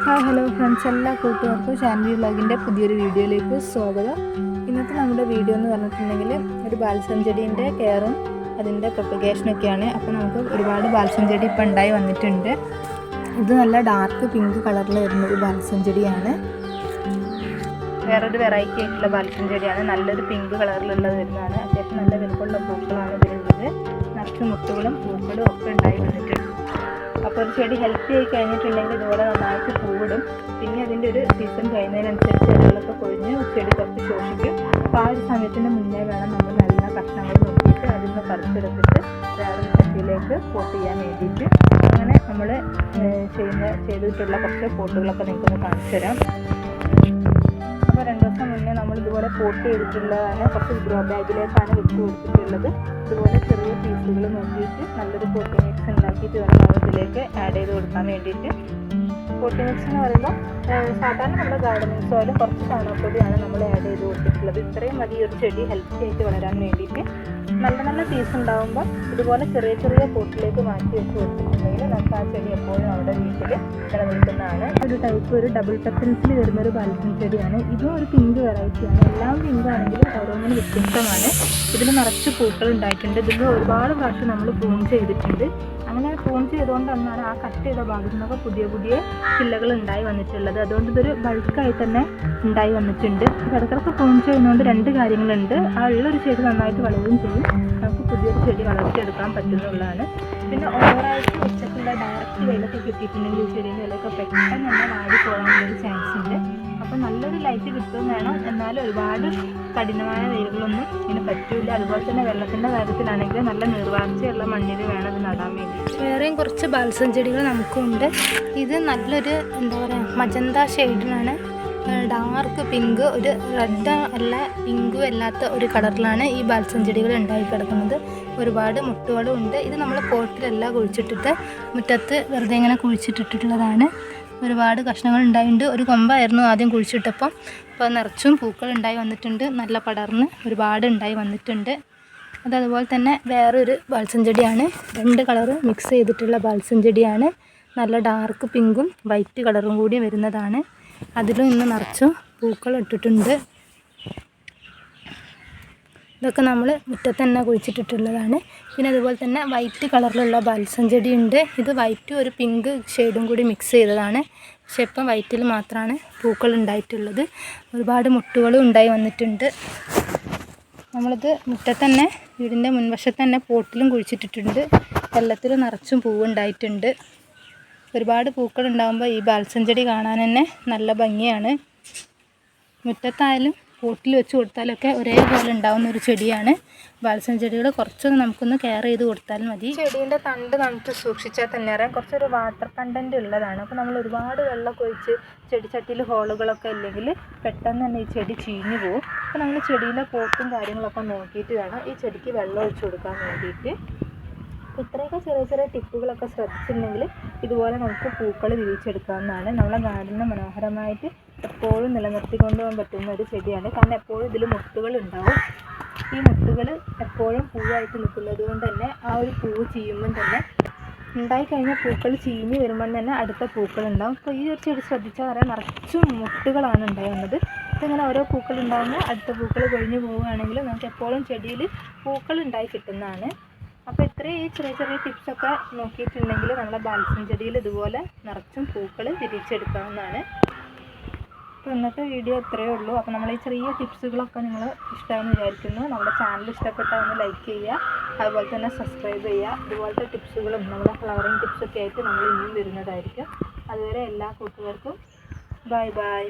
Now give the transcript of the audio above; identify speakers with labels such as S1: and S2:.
S1: Hi hello friends, എല്ലാ കൂട്ടുകാർക്കും ഷാൻവി വ്ളോഗിൻ്റെ പുതിയൊരു വീഡിയോയിലേക്ക് സ്വാഗതം. ഇന്നത്തെ നമ്മുടെ വീഡിയോ എന്ന് പറഞ്ഞിട്ടുണ്ടെങ്കിൽ ഒരു ബാൽസം ചെടീൻ്റെ കെയറും അതിൻ്റെ പ്രൊപ്പഗേഷനൊക്കെയാണ്. അപ്പോൾ നമുക്ക് ഒരുപാട് ബാൽസം ചെടി ഇപ്പോൾ ഉണ്ടായി വന്നിട്ടുണ്ട്. ഇത് നല്ല ഡാർക്ക് പിങ്ക് കളറിൽ വരുന്ന ഒരു ബാൽസം ചെടിയാണ്. വേറൊരു വെറൈറ്റി ആയിട്ടുള്ള ബാൽസം ചെടിയാണ്. നല്ലൊരു പിങ്ക് കളറിലുള്ളത് വരുന്നതാണ്. അത്യാവശ്യം നല്ല വലുപ്പമുള്ള പൂക്കളാണ് ഇതിലുള്ളത്. നിറച്ച് മുട്ടുകളും പൂക്കളും ഒക്കെ ഉണ്ടായി വന്നിട്ടുണ്ട്. അപ്പോൾ ഒരു ചെടി ഹെൽത്തി ആയി കഴിഞ്ഞിട്ടുണ്ടെങ്കിൽ ഇതുപോലെ നന്നായിട്ട് പൂവിടും. പിന്നെ അതിൻ്റെ ഒരു സീസൺ കഴിയുന്നതിനനുസരിച്ച് ഇലകളൊക്കെ കൊഴിഞ്ഞ് ചെടി കുറച്ച് ശോഷിക്കും. അപ്പോൾ ആ ഒരു സമയത്തിന് മുന്നേ വേണം നമ്മൾ നല്ല കഷ്ണങ്ങൾ നോക്കിയിട്ട് അതിൽ നിന്ന് പറിച്ചെടുത്തിട്ട് വേറെ ചട്ടിയിലേക്ക് പോട്ട് ചെയ്യാൻ വേണ്ടിയിട്ട്. അങ്ങനെ നമ്മൾ ചെയ്തിട്ടുള്ള കുറച്ച് പോട്ടുകളൊക്കെ നിങ്ങൾക്കൊന്ന് കാണിച്ചു തരാം. അപ്പോൾ 2 ദിവസം മുന്നേ നമ്മൾ ഇതുപോലെ പോട്ട് ചെയ്തിട്ടുള്ളതാണ്. കുറച്ച് ഗ്രോ ബാഗിലേക്കാണ് വെച്ച് കൊടുത്തിട്ടുള്ളത്. ഇതുപോലെ ചെറിയ പീസുകൾ നോക്കിയിട്ട് നല്ലൊരു പോട്ടിംഗ് മിക്സ് ഉണ്ടാക്കിയിട്ട് വേണം നമ്മൾ ഇതിലേക്ക് ആഡ് ചെയ്ത് കൊടുക്കാൻ വേണ്ടിയിട്ട്. പോട്ടിംഗ് മിക്സ് എന്ന് പറയുമ്പോൾ സാധാരണ നമ്മുടെ ഗാർഡനിങ് സോയിൽ കുറച്ച് ചാണകപ്പൊടിയാണ് നമ്മൾ ആഡ് ചെയ്ത് കൊടുത്തിട്ടുള്ളത്. ഇത്രയും മതി ഒരു ചെടി ഹെൽത്തി ആയിട്ട് വളരാൻ വേണ്ടിയിട്ട്. നല്ല നല്ല പീസ് ഉണ്ടാകുമ്പോൾ ഇതുപോലെ ചെറിയ ചെറിയ പോട്ടിലേക്ക് മാറ്റി വെച്ച് കൊടുത്തിട്ടുണ്ടെങ്കിൽ നമുക്ക് ആ ചെടി എപ്പോഴും അവിടെ വീട്ടിൽ നിലനിൽക്കുന്നതാണ്. ഒരു ടൈപ്പ് ഒരു ഡബിൾ പെറ്റൽസിൽ വരുന്നൊരു ബാൽസം ചെടിയാണ്. ഇതും ഒരു പിങ്ക് വെറൈറ്റിയാണ്. എല്ലാം പിങ്ക് ആണെങ്കിലും ഓരോന്നിനും വ്യത്യസ്തമാണ്. ഇതിൽ നിറച്ച് പൂക്കൾ ഉണ്ടായിട്ടുണ്ട്. ഇതിൽ ഒരുപാട് പ്രാവശ്യം നമ്മൾ പ്രൂൺ ചെയ്തിട്ടുണ്ട്. അങ്ങനെ പ്രൂൺ ചെയ്തുകൊണ്ടാണ് ആ കട്ട് ചെയ്ത ഭാഗത്തു നിന്നൊക്കെ പുതിയ പുതിയ ചില്ലകൾ ഉണ്ടായി വന്നിട്ടുള്ളത്. അതുകൊണ്ട് ഇതൊരു ബൾക്കായി തന്നെ ഉണ്ടായി വന്നിട്ടുണ്ട്. ഇടയ്ക്കിടയ്ക്ക് പ്രൂൺ ചെയ്യുന്നതുകൊണ്ട് 2 കാര്യങ്ങളുണ്ട്. ആ ഉള്ളൊരു ചെടി നന്നായിട്ട് വളരുകയും ചെയ്യും, നമുക്ക് പുതിയൊരു ചെടി വളർത്തിയെടുക്കാൻ പറ്റുന്നതാണ്. പിന്നെ ഓവറായിട്ട് ഉച്ചക്കുള്ള ഡയറക്റ്റ് വെയിലൊക്കെ കിട്ടിയിട്ടുണ്ടെങ്കിൽ ഈ ചെടിയുടെ ഇലയൊക്കെ പെട്ടെന്ന് തന്നെ വാടി പോകാനുള്ളൊരു ചാൻസ് ഉണ്ട്. അപ്പോൾ നല്ലൊരു ലൈറ്റ് കിട്ടുകയും വേണം. എന്നാലും ഒരുപാട് കഠിനമായ വെയിലുകളൊന്നും ഇതിന് പറ്റില്ല. അതുപോലെ തന്നെ വെള്ളത്തിൻ്റെ കാര്യത്തിലാണെങ്കിൽ നല്ല നിർവാർച്ചയുള്ള മണ്ണിൽ വേണം ഇത് നടാൻ വേണ്ടി. വേറെയും കുറച്ച് ബാൽസം ചെടികൾ നമുക്കുണ്ട്. ഇത് നല്ലൊരു മജന്ത ഷെയ്ഡിലാണ്. ഡാർക്ക് പിങ്ക്, ഒരു റെഡ് അല്ല പിങ്കും അല്ലാത്ത ഒരു കളറിലാണ് ഈ ബാൽസം ചെടികൾ ഉണ്ടായി കിടക്കുന്നത്. ഒരുപാട് മുട്ടുകളും ഉണ്ട്. ഇത് നമ്മൾ പോട്ടിലല്ല കുഴിച്ചിട്ടിട്ട് മുറ്റത്ത് വെറുതെ ഇങ്ങനെ കുഴിച്ചിട്ടിട്ടുള്ളതാണ്. ഒരുപാട് കഷ്ണങ്ങൾ ഉണ്ടായിട്ടുണ്ട്. ഒരു കൊമ്പായിരുന്നു ആദ്യം കുഴിച്ചിട്ടപ്പം. അപ്പോൾ നിറച്ചും പൂക്കൾ ഉണ്ടായി വന്നിട്ടുണ്ട്. നല്ല പടർന്ന് ഒരുപാട് ഉണ്ടായി വന്നിട്ടുണ്ട്. അതുപോലെ തന്നെ വേറൊരു ബാൽസം ചെടിയാണ്. 2 കളറ് മിക്സ് ചെയ്തിട്ടുള്ള ബാൽസം ചെടിയാണ്. നല്ല ഡാർക്ക് പിങ്കും വൈറ്റ് കളറും കൂടി വരുന്നതാണ്. അതിലും ഇന്ന് നിറച്ചും പൂക്കൾ ഇട്ടിട്ടുണ്ട്. ഇതൊക്കെ നമ്മൾ മുറ്റത്ത് തന്നെ കുഴിച്ചിട്ടിട്ടുള്ളതാണ്. പിന്നെ അതുപോലെ തന്നെ വൈറ്റ് കളറിലുള്ള ബാൽസം ചെടിയുണ്ട്. ഇത് വൈറ്റും ഒരു പിങ്ക് ഷെയ്ഡും കൂടി മിക്സ് ചെയ്തതാണ്. പക്ഷേ ഇപ്പം വൈറ്റിൽ മാത്രമാണ് പൂക്കൾ ഉണ്ടായിട്ടുള്ളത്. ഒരുപാട് മുട്ടുകളും ഉണ്ടായി വന്നിട്ടുണ്ട്. നമ്മളിത് മുറ്റത്ത് തന്നെ വീടിൻ്റെ മുൻവശത്ത് തന്നെ പോട്ടിലും കുഴിച്ചിട്ടിട്ടുണ്ട്. വെള്ളത്തിൽ നിറച്ചും പൂവുണ്ടായിട്ടുണ്ട്. ഒരുപാട് പൂക്കൾ ഉണ്ടാകുമ്പോൾ ഈ ബാൽസം ചെടി കാണാൻ തന്നെ നല്ല ഭംഗിയാണ്. മുറ്റത്തായാലും പോട്ടിൽ വെച്ച് കൊടുത്താലൊക്കെ ഒരേപോലെ ഉണ്ടാകുന്ന ഒരു ചെടിയാണ് ബാൽസം ചെടികൾ. കുറച്ചൊന്ന് നമുക്കൊന്ന് കെയർ ചെയ്ത് കൊടുത്താൽ മതി. ചെടീൻ്റെ തണ്ട് നമുക്ക് സൂക്ഷിച്ചാൽ തന്നെ അറിയാം കുറച്ചൊരു വാട്ടർ കണ്ടൻറ്റ് ഉള്ളതാണ്. അപ്പോൾ നമ്മൾ ഒരുപാട് വെള്ളമൊക്കെ ഒഴിച്ച് ചെടിച്ചട്ടിയിൽ ഹോളുകളൊക്കെ ഇല്ലെങ്കിൽ പെട്ടെന്ന് തന്നെ ഈ ചെടി ചീഞ്ഞു പോകും. അപ്പോൾ നമ്മൾ ചെടിയിലെ പോട്ടും കാര്യങ്ങളൊക്കെ നോക്കിയിട്ട് വേണം ഈ ചെടിക്ക് വെള്ളം ഒഴിച്ച് കൊടുക്കാൻ വേണ്ടിയിട്ട്. ഇത്രയൊക്കെ ചെറിയ ചെറിയ ടിപ്പുകളൊക്കെ ശ്രദ്ധിച്ചിട്ടുണ്ടെങ്കിൽ ഇതുപോലെ നമുക്ക് പൂക്കൾ വിരിയിച്ചെടുക്കാവുന്നതാണ്. നമ്മളെ ഗാർഡനെ മനോഹരമായിട്ട് എപ്പോഴും നിലനിർത്തിക്കൊണ്ടു പോകാൻ പറ്റുന്ന ഒരു ചെടിയാണ്. കാരണം എപ്പോഴും ഇതിൽ മുട്ടുകൾ ഉണ്ടാവും. ഈ മുട്ടുകൾ എപ്പോഴും പൂവായിട്ട് നിൽക്കുന്നത് കൊണ്ട് തന്നെ ആ ഒരു പൂവ് ചീയുമ്പം തന്നെ ഉണ്ടായിക്കഴിഞ്ഞാൽ പൂക്കൾ ചീഞ്ഞ് വരുമ്പം തന്നെ അടുത്ത പൂക്കൾ ഉണ്ടാവും. അപ്പോൾ ഈ ഒരു ചെടി ശ്രദ്ധിച്ചാൽ പറയാം നിറച്ചും മുട്ടുകളാണ് ഉണ്ടാകുന്നത്. ഇതിങ്ങനെ ഓരോ പൂക്കൾ ഉണ്ടാകുമ്പോൾ അടുത്ത പൂക്കൾ കൊഴിഞ്ഞു പോവുകയാണെങ്കിൽ നമുക്ക് എപ്പോഴും ചെടിയിൽ പൂക്കൾ ഉണ്ടായി കിട്ടുന്നതാണ്. അപ്പോൾ ഇത്രയും ഈ ചെറിയ ചെറിയ ടിപ്സൊക്കെ നോക്കിയിട്ടുണ്ടെങ്കിൽ നമ്മുടെ ബാൽസം ചെടിയിൽ ഇതുപോലെ നിറച്ചും പൂക്കൾ വിരിച്ചെടുക്കാവുന്നതാണ്. അപ്പോൾ ഇന്നത്തെ വീഡിയോ ഇത്രയേ ഉള്ളൂ. അപ്പോൾ നമ്മൾ ഈ ചെറിയ ടിപ്സുകളൊക്കെ നിങ്ങൾ ഇഷ്ടമാണെന്ന് വിചാരിക്കുന്നു. നമ്മുടെ ചാനൽ ഇഷ്ടപ്പെട്ടാൽ ഒന്ന് ലൈക്ക് ചെയ്യുക, അതുപോലെ തന്നെ സബ്സ്ക്രൈബ് ചെയ്യുക. ഇതുപോലത്തെ ടിപ്സുകളും നമ്മുടെ ഫ്ലവറിങ് ടിപ്സൊക്കെ ആയിട്ട് നമ്മൾ ഇനിയും വരുന്നതായിരിക്കും. അതുവരെ എല്ലാ കൂട്ടുകാർക്കും ബൈ ബൈ.